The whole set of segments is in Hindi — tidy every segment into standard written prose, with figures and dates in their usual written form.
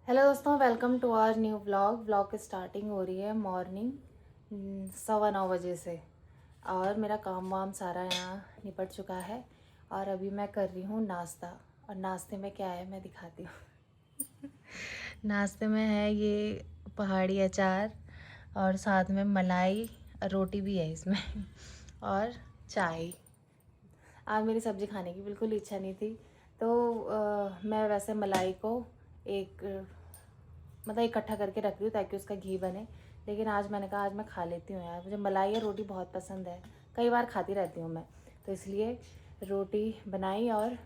हेलो दोस्तों, welcome to our new vlog की स्टार्टिंग हो रही है मॉर्निंग 9:15 बजे से। और मेरा काम वाम सारा यहाँ निपट चुका है और अभी मैं कर रही हूँ नाश्ता। और नाश्ते में क्या है मैं दिखाती हूँ। नाश्ते में है ये पहाड़ी अचार और साथ में मलाई, रोटी भी है इसमें और चाय। आज मेरी सब्ज़ी खाने की बिल्कुल इच्छा नहीं थी, तो मैं वैसे मलाई को एक मतलब इकट्ठा करके रख रही हूँ ताकि उसका घी बने। लेकिन आज मैंने कहा आज मैं खा लेती हूँ यार, मुझे मलाई या रोटी बहुत पसंद है, कई बार खाती रहती हूँ मैं। तो इसलिए रोटी बनाई और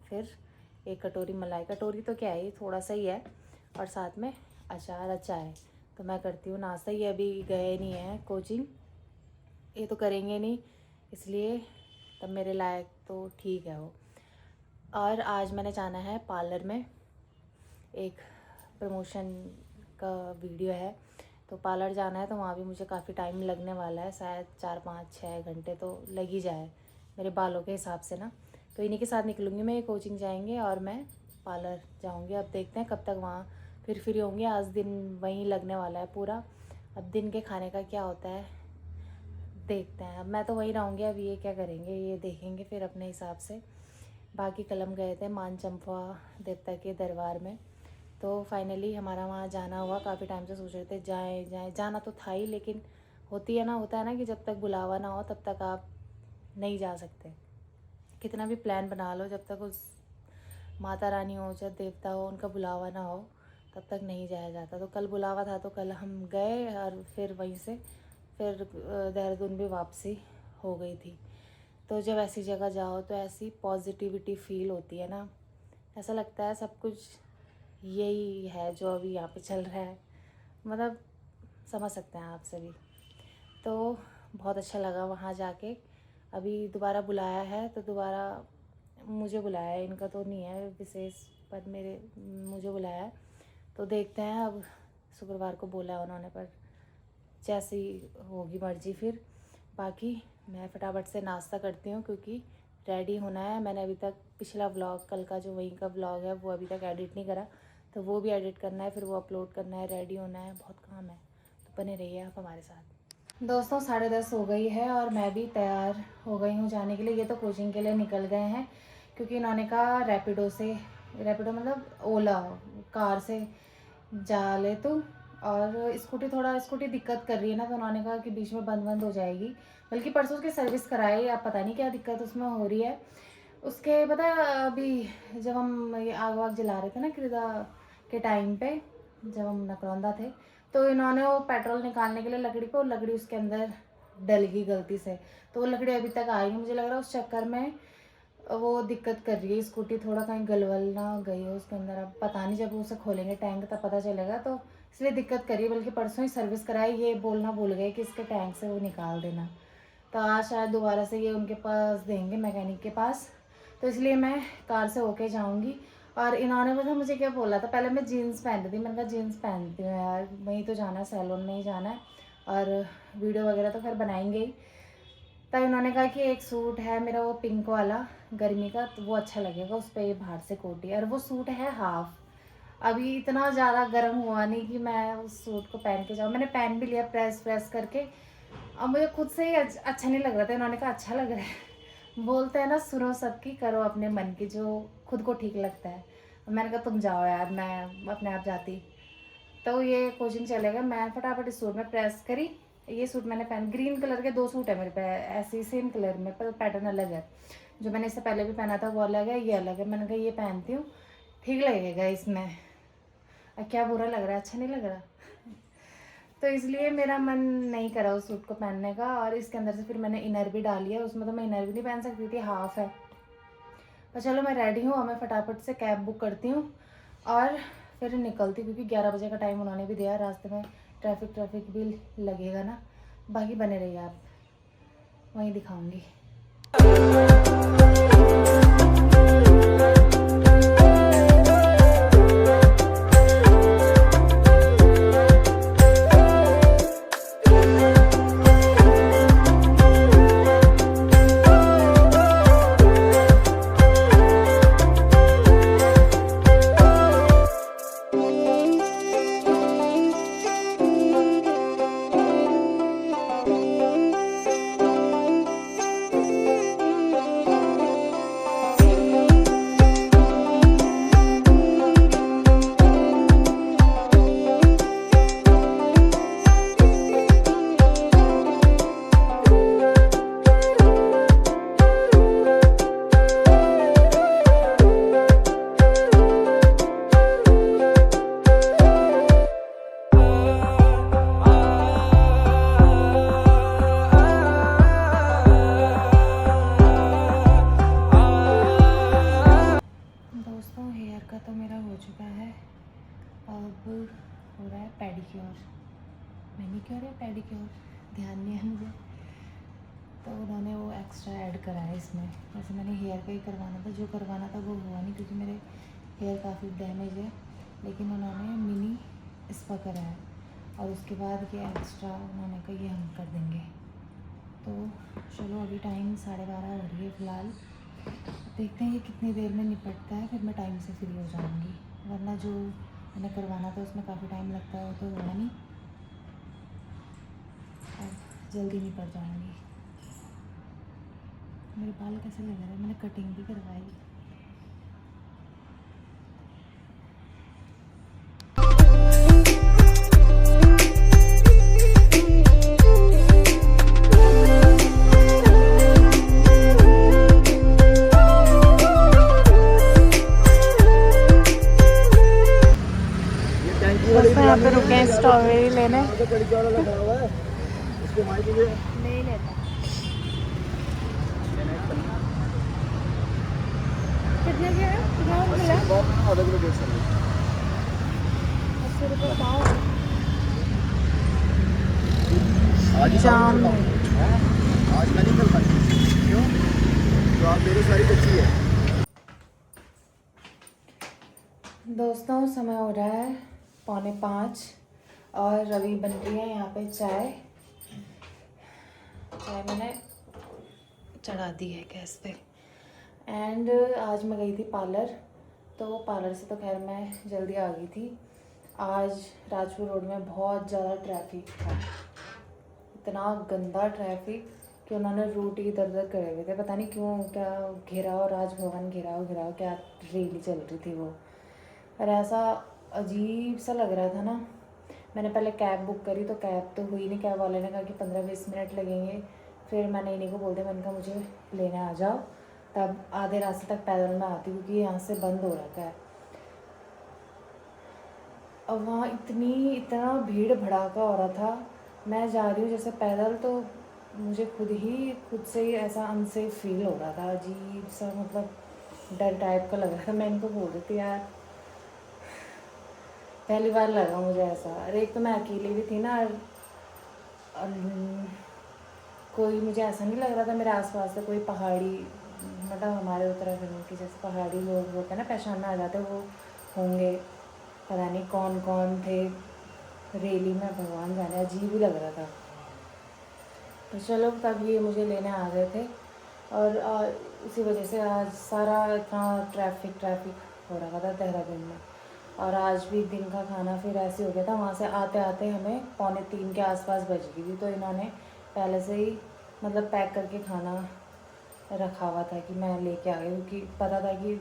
फिर एक कटोरी मलाई, कटोरी तो क्या है ये थोड़ा सा ही है, और साथ में अचार अच्छा है। तो मैं करती हूँ नाश्ता। ये अभी गए नहीं हैं कोचिंग, ये तो करेंगे नहीं, इसलिए तब मेरे लायक तो ठीक है वो। और आज मैंने जाना है पार्लर में, एक प्रमोशन का वीडियो है, तो पार्लर जाना है। तो वहाँ भी मुझे काफ़ी टाइम लगने वाला है, शायद 4-5-6 घंटे तो लग ही जाए मेरे बालों के हिसाब से ना। तो इन्हीं के साथ निकलूँगी मैं, ये कोचिंग जाएंगे और मैं पार्लर जाऊँगी। अब देखते हैं कब तक वहाँ फिर फ्री होंगे। आज दिन वहीं लगने वाला है पूरा। अब दिन के खाने का क्या होता है देखते हैं। अब मैं तो वहीं रहूँगी, अब ये क्या करेंगे ये देखेंगे फिर अपने हिसाब से। बाकी कल हम गए थे मानचंपा देवता के दरबार में, तो फाइनली हमारा वहाँ जाना हुआ। काफ़ी टाइम से सोच रहे थे जाएं जाना तो था ही, लेकिन होता है ना कि जब तक बुलावा ना हो तब तक आप नहीं जा सकते। कितना भी प्लान बना लो, जब तक उस माता रानी हो चाहे देवता हो उनका बुलावा ना हो तब तक नहीं जाया जाता। तो कल बुलावा था तो कल हम गए और फिर वहीं से फिर देहरादून भी वापसी हो गई थी। तो जब ऐसी जगह जाओ तो ऐसी पॉजिटिविटी फील होती है ना, ऐसा लगता है सब कुछ यही है जो अभी यहाँ पे चल रहा है, मतलब समझ सकते हैं आप सभी। तो बहुत अच्छा लगा वहाँ जाके। अभी दोबारा बुलाया है तो दोबारा मुझे बुलाया है, इनका तो नहीं है विशेष, पर मुझे बुलाया है। तो देखते हैं, अब शुक्रवार को बोला है उन्होंने, पर जैसी होगी मर्जी फिर। बाकी मैं फटाफट से नाश्ता करती हूँ क्योंकि रेडी होना है। मैंने अभी तक पिछला व्लॉग, कल का जो वहीं का व्लॉग है, वो अभी तक एडिट नहीं करा, तो वो भी एडिट करना है, फिर वो अपलोड करना है, रेडी होना है, बहुत काम है। तो बने रहिए आप हमारे साथ। दोस्तों 10:30 हो गई है और मैं भी तैयार हो गई हूँ जाने के लिए। ये तो कोचिंग के लिए निकल गए हैं क्योंकि इन्होंने कहा रैपिडो मतलब ओला कार से जा ले तू। और स्कूटी दिक्कत कर रही है ना, तो उन्होंने कहा कि बीच में बंद हो जाएगी। बल्कि परसों उसकी सर्विस कराई, आप पता नहीं क्या दिक्कत उसमें हो रही है। उसके पता है अभी जब हम ये आग वाग जला रहे थे ना कृदा के टाइम पे, जब हम नकरौंदा थे, तो इन्होंने वो पेट्रोल निकालने के लिए लकड़ी को, लकड़ी उसके अंदर डल गई गलती से। तो वो लकड़ी अभी तक आई नहीं। मुझे लग रहा है उस चक्कर में वो दिक्कत कर रही है स्कूटी, थोड़ा कहीं गलवल ना गई हो उसके अंदर। अब पता नहीं, जब उसे खोलेंगे टैंक तब पता चलेगा। तो इसलिए दिक्कत करी। बल्कि परसों ही सर्विस कराई, ये बोलना भूल गए कि इसके टैंक से वो निकाल देना। तो आज शायद दोबारा से ये उनके पास देंगे, मैकेनिक के पास। तो इसलिए मैं कार से होके जाऊंगी। और इन्होंने मतलब मुझे क्या बोला था, पहले मैं जीन्स पहन रही थी, मैंने कहा जीन्स पहनती हूँ यार, वहीं तो जाना है, सैलून में ही जाना है, और वीडियो वगैरह तो फिर बनाएंगे ही। तब इन्होंने कहा कि एक सूट है मेरा वो पिंक वाला गर्मी का, तो वो अच्छा लगेगा उस पर बाहर से कोटी, और वो सूट है हाफ। अभी इतना ज़्यादा गर्म हुआ नहीं कि मैं उस सूट को पहन के जाऊँ। मैंने पहन भी लिया प्रेस करके। अब मुझे खुद से ही अच्छा नहीं लग रहा था। इन्होंने कहा अच्छा लग रहा है। बोलते हैं ना सुनो सबकी, करो अपने मन की, जो खुद को ठीक लगता है। मैंने कहा तुम जाओ यार, मैं अपने आप जाती। तो ये कोचिंग चलेगा। मैं फटाफट इस सूट में प्रेस करी। ये सूट मैंने पहन, ग्रीन कलर के 2 सूट है मेरे पे ऐसे ही सेम कलर में, पर पैटर्न अलग है। जो मैंने इससे पहले भी पहना था वो अलग है, ये अलग है। मैंने कहा ये पहनती हूँ, ठीक लगेगा इसमें। अब क्या बुरा लग रहा है, अच्छा नहीं लग रहा। तो इसलिए मेरा मन नहीं करा उस सूट को पहनने का। और इसके अंदर से फिर मैंने इनर भी डाली है, उसमें तो मैं इनर भी नहीं पहन सकती थी, हाफ है। तो चलो मैं रेडी हूँ, मैं फटाफट से कैब बुक करती हूँ और फिर निकलती, क्योंकि 11 बजे का टाइम उन्होंने भी दिया। रास्ते में ट्रैफिक भी लगेगा ना। बाकी बने रहिए आप, वहीं दिखाऊंगी। चुका है। अब हो रहा है पेडिक्योर, मैनीक्योर या पेडिक्योर ध्यान नहीं है मुझे। तो उन्होंने वो एक्स्ट्रा ऐड करा है इसमें। वैसे मैंने हेयर का ही करवाना था, जो करवाना था वो हुआ नहीं क्योंकि मेरे हेयर काफ़ी डैमेज है, लेकिन उन्होंने मिनी स्पा करा है और उसके बाद ये एक्स्ट्रा उन्होंने कहा ये हम कर देंगे। तो चलो अभी टाइम 12:30 हो रही है फ़िलहाल, देखते हैं ये कितनी देर में निपटता है, फिर मैं टाइम से फ्री हो जाऊँगी। वरना जो मैंने करवाना था उसमें काफ़ी टाइम लगता है, वो तो हुआ नहीं, अब जल्दी निपट जाऊँगी। मेरे बाल कैसे लग रहे हैं, मैंने कटिंग भी करवाई। दोस्तों यहाँ पे रुके हैं स्ट्रॉबेरी लेने, नहीं लेता। कितने के हैं? आधा किलो 80 रुपये पाव। जाम आज मैं नहीं कर पाई, क्यों? तो आप मेरी सारी कच्ची है। दोस्तों समय हो रहा है 4:45 और अभी बन रही है यहाँ पे चाय मैंने चढ़ा दी है गैस पे। एंड आज मैं गई थी पार्लर, तो पार्लर से तो खैर मैं जल्दी आ गई थी। आज राजपुर रोड में बहुत ज़्यादा ट्रैफिक था, इतना गंदा ट्रैफिक कि उन्होंने रूट ही इधर उधर करे हुए थे, पता नहीं क्यों, क्या घेराव, राजभवन घेराव क्या रैली चल रही थी वो। और ऐसा अजीब सा लग रहा था ना। मैंने पहले कैब बुक करी तो कैब तो हुई नहीं, कैब वाले ने कहा कि 15-20 मिनट लगेंगे। फिर मैंने इन्हीं को बोल दिया, मैंने कहा मुझे लेने आ जाओ, तब आधे रास्ते तक पैदल में आती क्योंकि यहाँ से बंद हो रखा है। अब वहाँ इतना भीड़ भड़ाका हो रहा था, मैं जा रही हूँ जैसे पैदल, तो मुझे खुद से ही ऐसा अनसेफ फील हो रहा था, अजीब सा, मतलब डर टाइप का लग रहा था। मैं इनको बोल रही थी यार पहली बार लगा मुझे ऐसा। अरे एक तो मैं अकेली भी थी ना, और कोई मुझे ऐसा नहीं लग रहा था मेरे आसपास से कोई पहाड़ी, मतलब हमारे उत्तराखंड के जैसे पहाड़ी लोग होते हैं ना, पहचान में आ जाते, वो होंगे, पता नहीं कौन कौन थे रैली में, भगवान जाने, अजीब ही लग रहा था। तो चलो तब ये मुझे लेने आ गए थे, और उसी वजह से आज सारा इतना ट्रैफिक हो रहा था देहरादून में। और आज भी दिन का खाना फिर ऐसे हो गया था, वहाँ से आते आते हमें 2:45 के आसपास बज गई थी। तो इन्होंने पहले से ही मतलब पैक करके खाना रखा हुआ था कि मैं लेके आ गई, क्योंकि पता था कि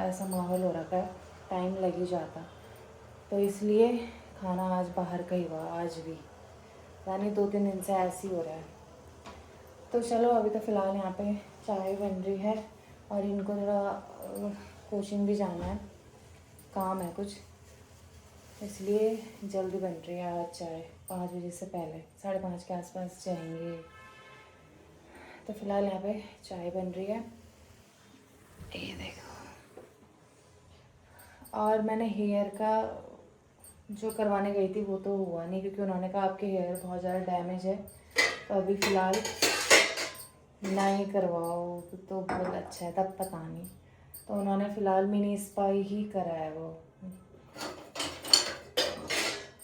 ऐसा माहौल हो रखा है, टाइम लग ही जाता। तो इसलिए खाना आज बाहर का ही हुआ, आज भी यानी 2-3 दिन से ऐसे ही हो रहा है। तो चलो अभी तो फ़िलहाल यहाँ पे चाय बन रही है, और इनको थोड़ा कोचिंग भी जाना है, काम है कुछ, इसलिए जल्दी बन रही है आज चाय। 5 बजे से पहले 5:30 के आसपास जाएंगे। तो फ़िलहाल यहाँ पे चाय बन रही है, ये देखो। और मैंने हेयर का जो करवाने गई थी वो तो हुआ नहीं, क्योंकि उन्होंने कहा आपके हेयर बहुत ज़्यादा डैमेज है, तो अभी फ़िलहाल नहीं करवाओ तो बहुत अच्छा है, तब पता नहीं। तो उन्होंने फ़िलहाल मिनी स्पा ही करा है वो,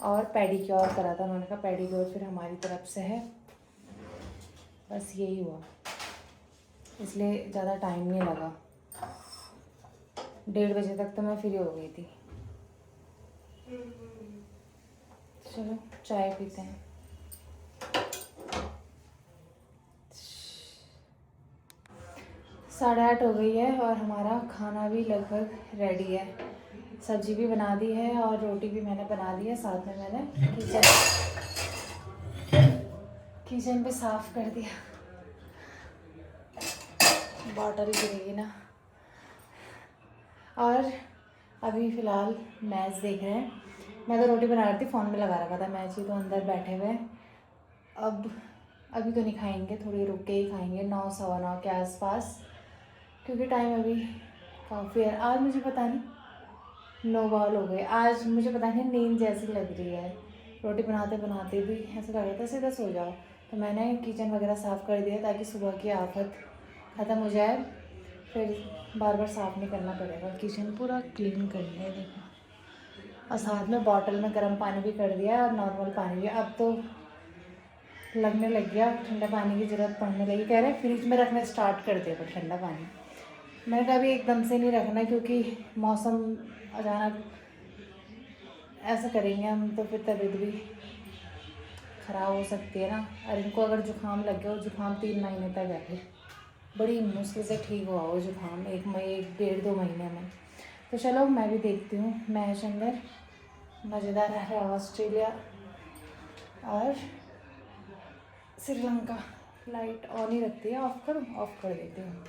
और पेडिक्योर करा था। उन्होंने कहा पेडिक्योर फिर हमारी तरफ से है, बस यही हुआ, इसलिए ज़्यादा टाइम नहीं लगा। 1:30 बजे तक तो मैं फ्री हो गई थी। चलो चाय पीते हैं। 8:30 हो गई है और हमारा खाना भी लगभग रेडी है। सब्जी भी बना दी है और रोटी भी मैंने बना दी है, साथ में मैंने किचन भी साफ़ कर दिया। बॉटल गिरेगी ना। और अभी फ़िलहाल मैच देख रहे हैं। मैं तो रोटी बना रही थी, फ़ोन में लगा रखा था मैच ही, तो अंदर बैठे हुए। अब अभी तो नहीं खाएंगे, थोड़ी रुक के ही खाएंगे, 9 सवा 9 के आसपास, क्योंकि टाइम अभी काफ़ी है। आज मुझे पता नहीं नो बॉल हो गए। आज मुझे पता नहीं नींद जैसी लग रही है, रोटी बनाते बनाते भी ऐसा लग रहा था सीधा सो जाओ। तो मैंने किचन वगैरह साफ़ कर दिया ताकि सुबह की आफत ख़त्म हो जाए, फिर बार बार साफ़ नहीं करना पड़ेगा। किचन पूरा क्लीन कर लिया है देखो, और साथ में बॉटल में गर्म पानी भी कर दिया और नॉर्मल पानी भी। अब तो लगने लग गया, ठंडा पानी की ज़रूरत पड़ने लगी। कह रहे हैं फ्रिज में रखना स्टार्ट कर दिया पर ठंडा पानी। मैंने कहा अभी एकदम से नहीं रखना क्योंकि मौसम अचानक ऐसा करेंगे हम तो फिर तबीयत भी ख़राब हो सकती है ना। और इनको अगर जुकाम लग गया, और जुकाम 3 महीने तक है, फिर बड़ी मुश्किल से ठीक हुआ वो जुकाम, 1 डेढ़ 2 महीने में। तो चलो मैं भी देखती हूँ मैच अंदर, मज़ेदार है ऑस्ट्रेलिया और श्रीलंका। लाइट ऑन ही रखती है, ऑफ करूँ? ऑफ कर देती हूँ।